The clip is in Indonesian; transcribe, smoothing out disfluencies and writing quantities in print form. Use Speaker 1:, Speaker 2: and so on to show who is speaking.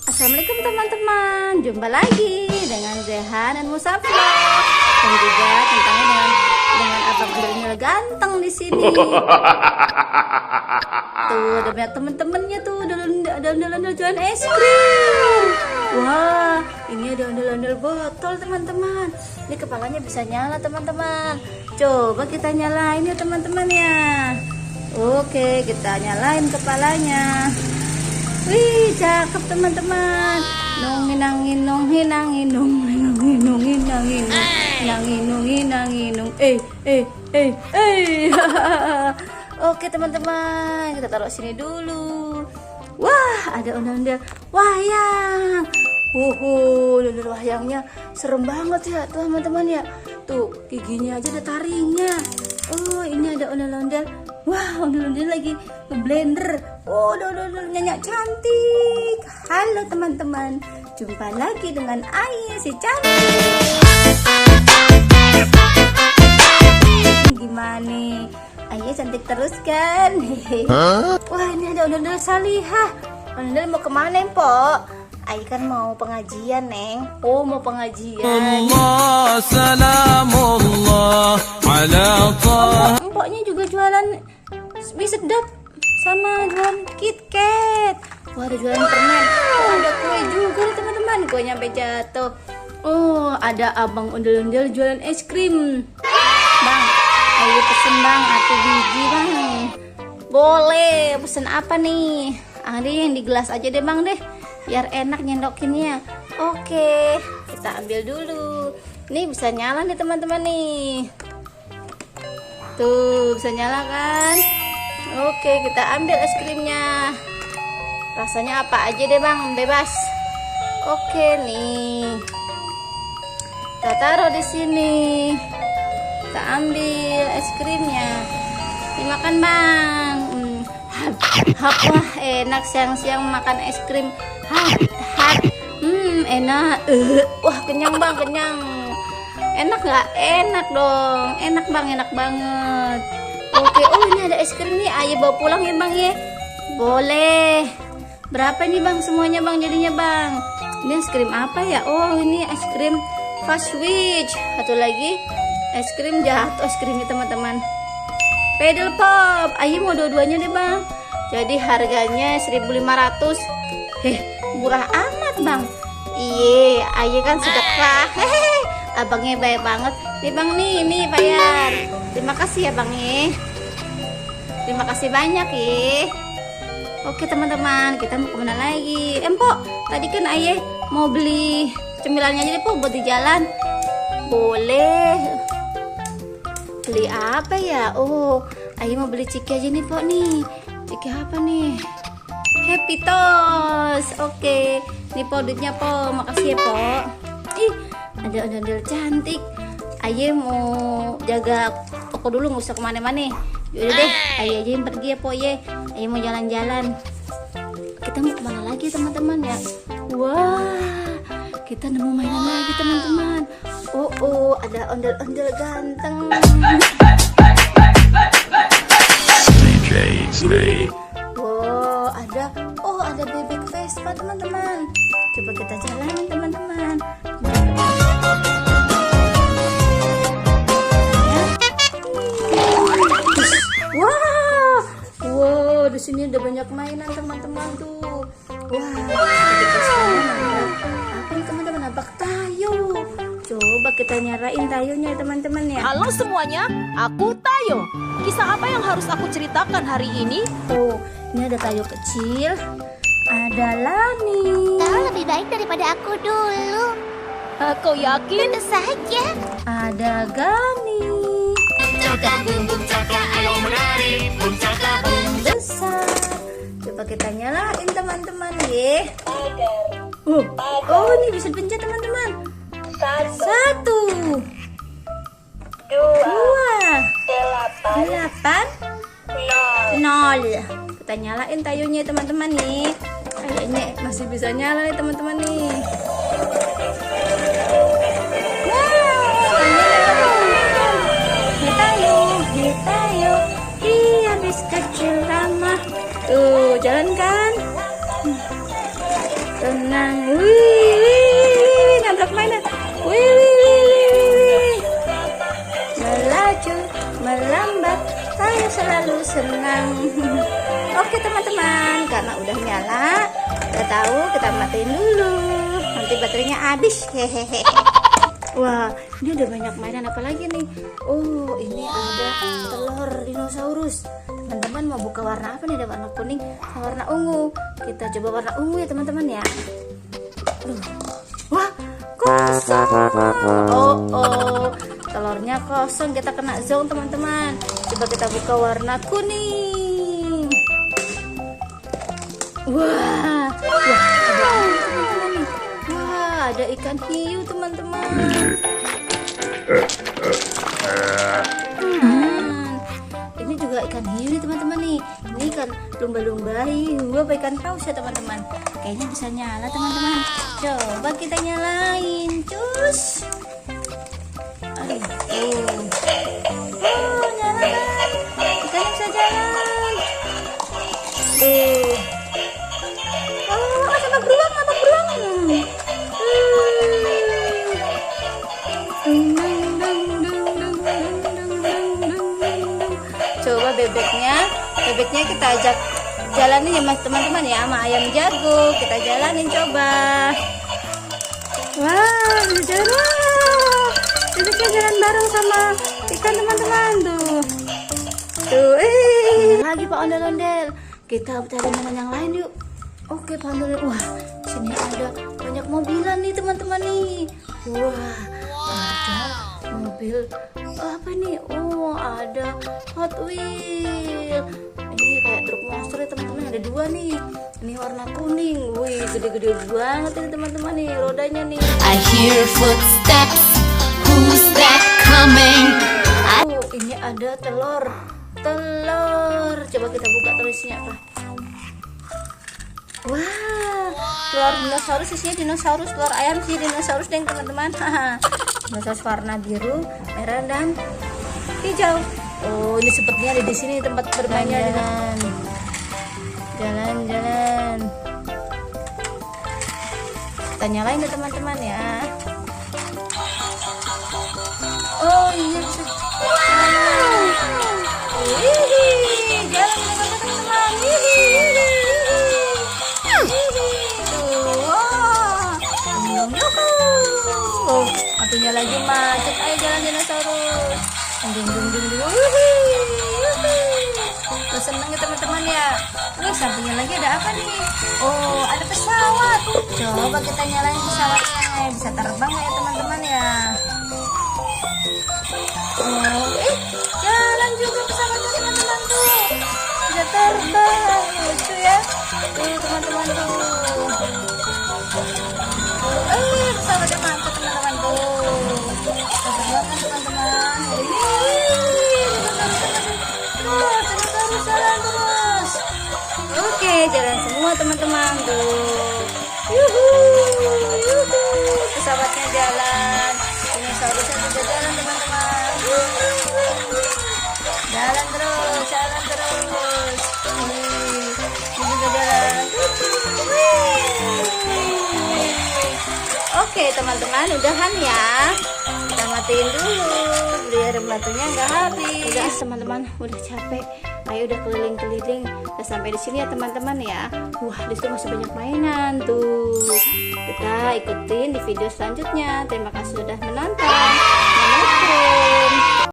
Speaker 1: Assalamualaikum teman-teman, jumpa lagi dengan Zehan dan Musafir dan juga tentangnya dengan abang ondel ganteng di sini. Tuh ada banyak teman-temannya tuh, ada ondel-ondel jualan es krim. Wah, ini ada ondel-ondel botol teman-teman. Ini kepalanya bisa nyala teman-teman. Coba kita nyalain ya teman-teman ya. Oke, kita nyalain kepalanya. Wih, cakep teman-teman. Nong hinang. Oke teman-teman, kita taruh sini dulu. Wah, ada ondel-ondel wayang. Ondel wayangnya serem banget ya teman-teman ya. Tuh, giginya aja ada taringnya. Oh, ini ada ondel-ondel. Wah, ondel-ondel lagi ngeblender. Oh, ondel-ondel nyanyi cantik. Halo teman-teman, jumpa lagi dengan Ayah si cantik. Gimana? Ayah cantik terus kan? Wah, ini ada ondel-ondel Salihah. Ondel mau kemana, Mpok? Ayah kan mau pengajian, Neng. Oh, mau pengajian.
Speaker 2: Allah salamullah ala
Speaker 1: Empoknya juga jualan mie sedap sama jualan KitKat. Wah, ada jualan permen. Oh, ada kue juga nih teman-teman. Kue nyampe jatuh. Oh, ada abang ondel-ondel jualan es krim. Bang, ayo pesen bang, atau biji bang. Boleh, pesen apa nih? Ada yang di gelas aja deh bang deh, biar enak nyendokinnya. Oke, kita ambil dulu. Nih bisa nyala nih teman-teman nih. Tuh, bisa nyala kan? Oke, kita ambil es krimnya. Rasanya apa aja deh bang, bebas. Oke nih, kita taruh di sini. Kita ambil es krimnya. Dimakan bang. Wah, enak siang-siang makan es krim. Enak. Wah, kenyang bang, kenyang. Enak nggak? Enak dong. Enak bang, enak banget. Oke, oh ini ada es krim nih. Ayah bawa pulang ya bang ya. Boleh. Berapa nih bang semuanya bang jadinya bang? Ini es krim apa ya? Oh ini es krim Fast Switch. Satu lagi es krim jatuh es krimnya teman-teman. Pedal pop. Ayah mau dua-duanya deh bang. Jadi harganya 1.500. Murah amat bang. Iya, ayah kan sedekah. Abangnya baik banget. Nih bang nih, ini bayar. Terima kasih ya bang ya. Terima kasih banyak ya. Oke teman-teman, kita mau kemana lagi? Empok, tadi kan ayah mau beli cemilannya aja deh po buat di jalan. Boleh. Beli apa ya? Oh, ayah mau beli ciki aja nih po nih. Ciki apa nih? Happy Toast. Oke, nih po duitnya po. Makasih ya po. Ih, ada ondel cantik. Ayah mau jaga toko dulu, nggak usah kemana-mana. Yaudah deh, ayah aja yang pergi ya po ya. Ayah mau jalan-jalan. Kita mau kemana lagi teman-teman ya? Wah, kita nemu mainan lagi teman-teman. Oh, ada ondel-ondel ganteng. Wow, ada bebek Vespa teman-teman. Coba kita jalanin teman-teman. Wow, di sini ada banyak mainan teman-teman tuh. Apa nih teman-teman? Abak Tayo. Coba kita nyarain Tayonya teman-teman ya.
Speaker 3: Halo semuanya, aku Tayo. Kisah apa yang harus aku ceritakan hari ini?
Speaker 1: Oh, ini ada Tayo kecil, ada Lani.
Speaker 4: Kau lebih baik daripada aku dulu.
Speaker 3: Kau yakin?
Speaker 4: Tentu saja.
Speaker 1: Ada Gani. Besar. Coba kita nyalain teman-teman ya. Oh, ini bisa pencet teman-teman. 1, 2, 8, 0. Kita nyalain Tayonya teman-teman nih. Kayaknya masih bisa nyala nih teman-teman nih. Tayo, iya bis kecil ramah. Tuh, jalan kan? tenang. Wih, nabrak mainan. Wih. Melaju, melambat, saya selalu senang. Oke teman-teman, karena udah nyala, udah tahu kita matiin dulu. Nanti baterainya habis. Hehehe. Wah, ini udah banyak mainan apa lagi nih? Oh, ini ada telur dinosaurus. Teman-teman mau buka warna apa nih? Ada warna kuning, warna ungu. Kita coba warna ungu ya teman-teman ya. Wah, kosong. Oh, telurnya kosong. Kita kena zong teman-teman. Coba kita buka warna kuning. Wah, ada ikan hiu teman-teman. Ini juga ikan hiu nih teman-teman nih. Ini ikan lumba-lumba hiu apa ikan paus ya teman-teman. Kayaknya bisa nyala teman-teman. Coba kita nyalain. Cus. Aduh. Oh, nyala kan. Ikannya bisa jalan. Oh, sama beruang, sama beruang. Coba bebeknya kita ajak jalanin ya mas teman-teman ya, sama ayam jago kita jalanin coba. Wah, bebeknya jalan bareng sama ikan teman-teman tuh. Lagi Pak Ondel-ondel, kita cari mainan yang lain yuk. Oke Pak Ondel-ondel, wah sini ada banyak mobilan nih teman-teman nih. Wah, ada mobil apa nih? Oh, ada Hot Wheels. Ini kayak truk monster ya teman-teman, ada dua nih. Ini warna kuning. Wih, gede-gede banget ini teman-teman nih rodanya nih.
Speaker 5: I hear footsteps. Who's that coming?
Speaker 1: Oh, ini ada telur. Coba kita buka tulisnya apa? Wah, telur dinosaurus isinya dinosaurus, telur ayam sih dinosaurus deh teman-teman. Dinosaurus warna biru, merah dan hijau. Oh, ini sepertinya ada di sini tempat bermainnya. Jalan. Kita nyalain ya teman-teman ya. Oh iya bisa. Wow. Jalan teman-teman. Oh, satunya lagi macet. Ayo jalan dinosaurus. Tuh seneng ya teman-teman ya. Nih sampingnya lagi ada apa nih? Oh, ada pesawat. Coba kita nyalain pesawatnya. Bisa terbang nggak ya teman-teman ya? Oh, jalan juga pesawatnya teman-teman tuh. Bisa terbang. Lucu ya. Tuh teman-teman tuh. Pesawatnya mantap teman-teman tuh. Terbang kan teman-teman. Terus jalan terus. Oke, jalan semua teman-teman tuh. Yuhu. Pesawatnya jalan. Dinosaurusnya juga jalan teman-teman. Jalan terus. Ini juga jalan. Oke teman-teman, udahan ya. Kita matiin dulu biar batunya nggak habis. Udah teman-teman, udah capek. Ayo udah keliling-keliling. Udah sampai di sini ya teman-teman ya. Wah, di situ masih banyak mainan tuh. Kita ikutin di video selanjutnya. Terima kasih sudah menonton.